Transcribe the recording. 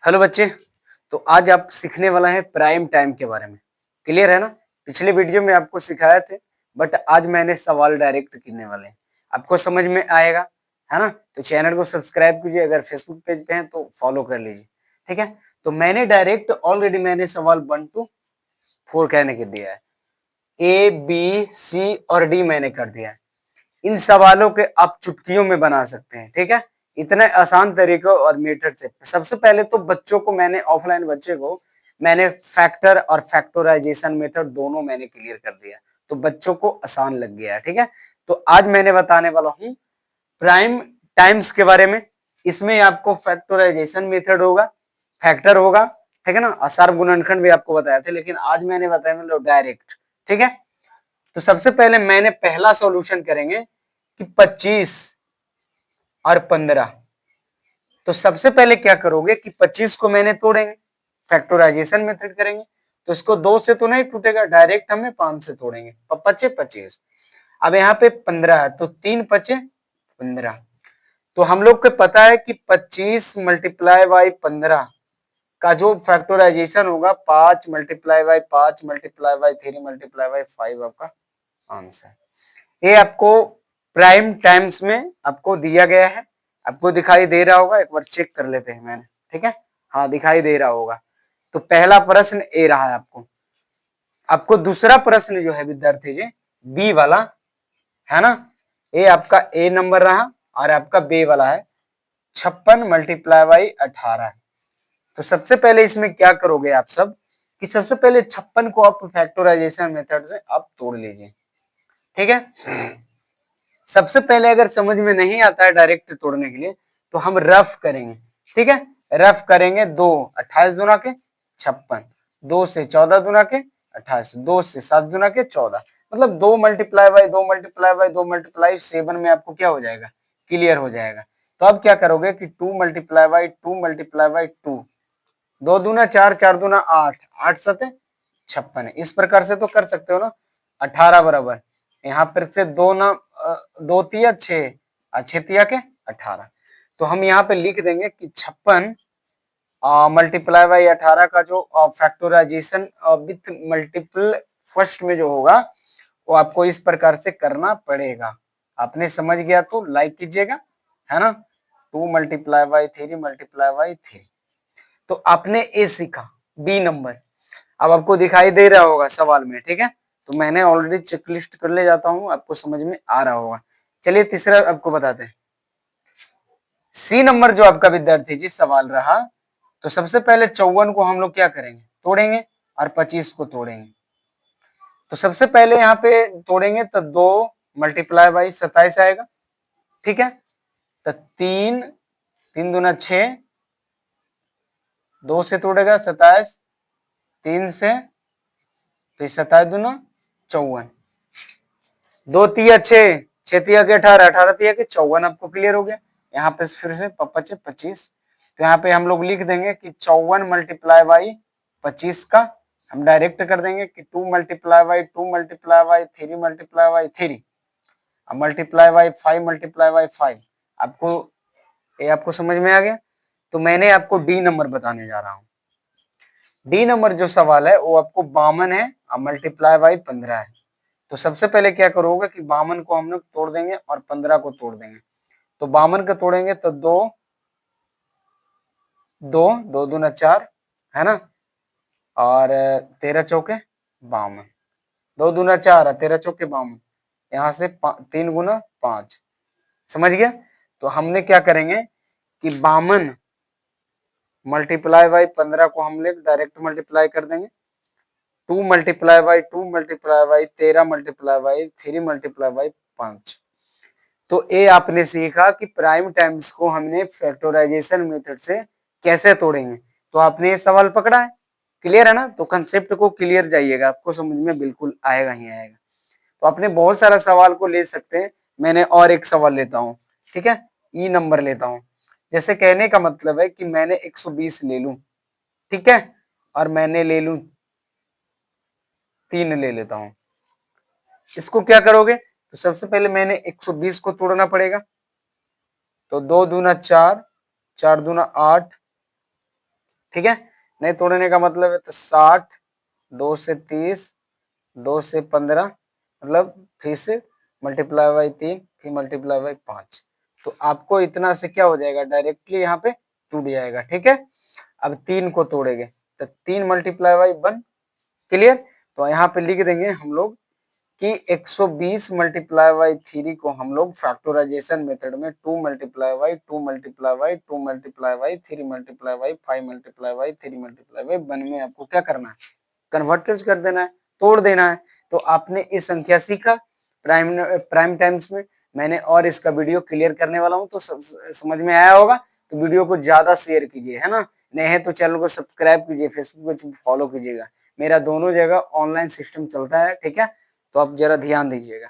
Hello बच्चे। तो आज आप सीखने वाला है प्राइम टाइम के बारे में। क्लियर है ना? पिछले वीडियो में आपको सिखाया थे, बट आज मैंने सवाल डायरेक्ट करने वाले हैं। आपको समझ में आएगा, है ना? तो चैनल को सब्सक्राइब कीजिए, अगर फेसबुक पेज पे हैं तो फॉलो कर लीजिए। ठीक है, तो मैंने डायरेक्ट ऑलरेडी मैंने सवाल 1 to 4 कहने के दिया है। ए बी सी और डी मैंने कर दिया है। इन सवालों के आप चुटकियों में बना सकते हैं। ठीक है, इतने आसान तरीकों और मेथड से। सबसे पहले तो बच्चों को मैंने, ऑफलाइन बच्चे को मैंने फैक्टर और फैक्टराइजेशन मेथड दोनों मैंने क्लियर कर दिया, तो बच्चों को आसान लग गया है। ठीक है, तो आज मैंने बताने वाला हूं प्राइम टाइम्स के बारे में। इसमें आपको फैक्टराइजेशन मेथड होगा, फैक्टर होगा, ठीक है ना, असार गुणनखंड भी आपको बताया थे, लेकिन आज मैंने बताया मतलब डायरेक्ट। ठीक है, तो सबसे पहले मैंने पहला सॉल्यूशन करेंगे कि 25 और 15। तो सबसे पहले क्या करोगे कि 25 को मैंने तोड़ेंगे, फैक्टराइजेशन मेथड करेंगे, तो इसको 2 से तो नहीं टूटेगा, डायरेक्ट हमें 5 से तोड़ेंगे। 25 25। अब यहाँ पे 15 है, तो 3 पचे 15। तो हम लोग को पता है कि 25 मल्टीप्लाई बाई 15 का जो फैक्टराइजेशन होगा 5 multiply by 5 multiply by 3 multiply by 5 आपका आंसर। ये आपको प्राइम टाइम्स में आपको दिया गया है, आपको दिखाई दे रहा होगा, एक बार चेक कर लेते हैं मैंने। ठीक है, हाँ दिखाई दे रहा होगा। तो पहला प्रश्न ए रहा है आपको। आपको दूसरा प्रश्न जो है विद्यार्थी जी, बी वाला, है ना, ये आपका ए नंबर रहा और आपका बी वाला है 56 मल्टीप्लाई बाई 18। तो सबसे पहले इसमें क्या करोगे आप सब कि सबसे पहले 56 को आप फैक्टराइजेशन मेथड से आप तोड़ लीजिए। ठीक है, सबसे पहले अगर समझ में नहीं आता है डायरेक्ट तोड़ने के लिए तो हम रफ करेंगे। ठीक है, रफ करेंगे। 2 28 दुना के 56, 2 से 14 दुना के 28, 2 से 7 दुना के 14, मतलब 2 multiply by 2 multiply by 2 multiply 7 में आपको क्या हो जाएगा, क्लियर हो जाएगा। तो अब क्या करोगे कि 2 मल्टीप्लाई बाई 2 मल्टीप्लाई बाई 2, 2 दूना 4, 4 दूना 8, 8 सते 56। इस प्रकार से तो कर सकते हो ना। 18 बराबर यहाँ पर से 2 ना 2 तिया 6, 6 तिया के 18। तो हम यहाँ पे लिख देंगे कि 56 मल्टीप्लाई बाई 18 का जो फैक्टराइजेशन विथ मल्टीपल फर्स्ट में जो होगा वो आपको इस प्रकार से करना पड़ेगा। आपने समझ गया तो लाइक कीजिएगा, है ना। 2 मल्टीप्लाई बाई 3 मल्टीप्लाई बाई 3। तो आपने ए सीखा, बी नंबर अब आपको दिखाई दे रहा होगा सवाल में। ठीक है, तो मैंने ऑलरेडी चेकलिस्ट कर ले जाता हूं, आपको समझ में आ रहा होगा। चलिए तीसरा आपको बताते हैं। सी नंबर जो आपका विद्यार्थी जी सवाल रहा, तो सबसे पहले 54 को हम लोग क्या करेंगे, तोड़ेंगे और 25 को तोड़ेंगे। तो सबसे पहले यहाँ पे तोड़ेंगे तो 2 मल्टीप्लाई बाई 27 आएगा। ठीक है, तो 3 3 दूना 6, 2 से तोड़ेगा 27, 3 से, तो 27 दूना 54, 2 तिया 6, 6 तिया के 18, 18 तिया के 54। आपको क्लियर हो गया। यहाँ पे फिर से 25 25। तो यहाँ पे हम लोग लिख देंगे कि 54 मल्टीप्लाई बाई 25 का हम डायरेक्ट कर देंगे कि 2 multiply by 2 multiply by 3 multiply by 3 multiply by 5 multiply by 5। आपको ये आपको समझ में आ गया। तो मैंने आपको डी नंबर बताने जा रहा हूँ। डी नंबर जो सवाल है वो आपको 52 है और मल्टीप्लाई बाई 15 है। तो सबसे पहले क्या करोगे कि 52 को हम लोग तोड़ देंगे और 15 को तोड़ देंगे। तो 52 को तोड़ेंगे तो 2 2 2 दूना 4, है ना, और 13 चौके 52, 2 दूना 4 13 चौके 52, यहाँ से 3 गुना 5। समझ गया। तो हमने क्या करेंगे कि 52 मल्टीप्लाई बाई 15 को हम लोग डायरेक्ट मल्टीप्लाई कर देंगे। 2 multiply by 2 multiply by 13 multiply by 3 multiply by 5। तो ये आपने सीखा कि प्राइम टाइम्स को हमने फैक्टराइजेशन मेथड से कैसे तोड़ेंगे। तो आपने ये सवाल पकड़ा है, क्लियर है ना। तो कंसेप्ट को क्लियर जाइएगा, आपको समझ में बिल्कुल आएगा ही आएगा। तो अपने बहुत सारा सवाल को ले सकते हैं। मैंने और एक सवाल लेता हूँ, ठीक है, ई नंबर लेता हूँ। जैसे कहने का मतलब है कि मैंने 120 ले लूं, ठीक है, और मैंने ले लूं 3 ले लेता हूं। इसको क्या करोगे, तो सबसे पहले मैंने 120 को तोड़ना पड़ेगा। तो 2 दूना 4, 4 दूना 8, ठीक है। नहीं तोड़ने का मतलब है तो 60, 2 से 30, 2 से 15, मतलब फिर से मल्टीप्लाई बाई 3, फिर मल्टीप्लाई बाई 5। तो आपको इतना से क्या हो जाएगा, डायरेक्टली यहाँ पे टूट जाएगा। ठीक है। अब 3 को तोड़ेंगे तो 3 मल्टीप्लाई बाई 1, क्लियर। तो यहाँ पे लिख देंगे हम लोग कि 120 मल्टीप्लाई बाई 3 को हम लोग फैक्टराइजेशन मेथड में 2 multiply by 2 multiply by 2 multiply by 3 multiply by 5 multiply by 3 multiply by 1 में आपको क्या करना है, कन्वर्टेड कर देना है, तोड़ देना है। तो आपने इस संख्या सीखा प्राइम टाइम्स में। मैंने और इसका वीडियो क्लियर करने वाला हूँ, तो समझ में आया होगा। तो वीडियो को ज्यादा शेयर कीजिए, है ना। नहीं है तो चैनल को सब्सक्राइब कीजिए, फेसबुक पे फॉलो कीजिएगा। मेरा दोनों जगह ऑनलाइन सिस्टम चलता है, ठीक है। तो आप जरा ध्यान दीजिएगा।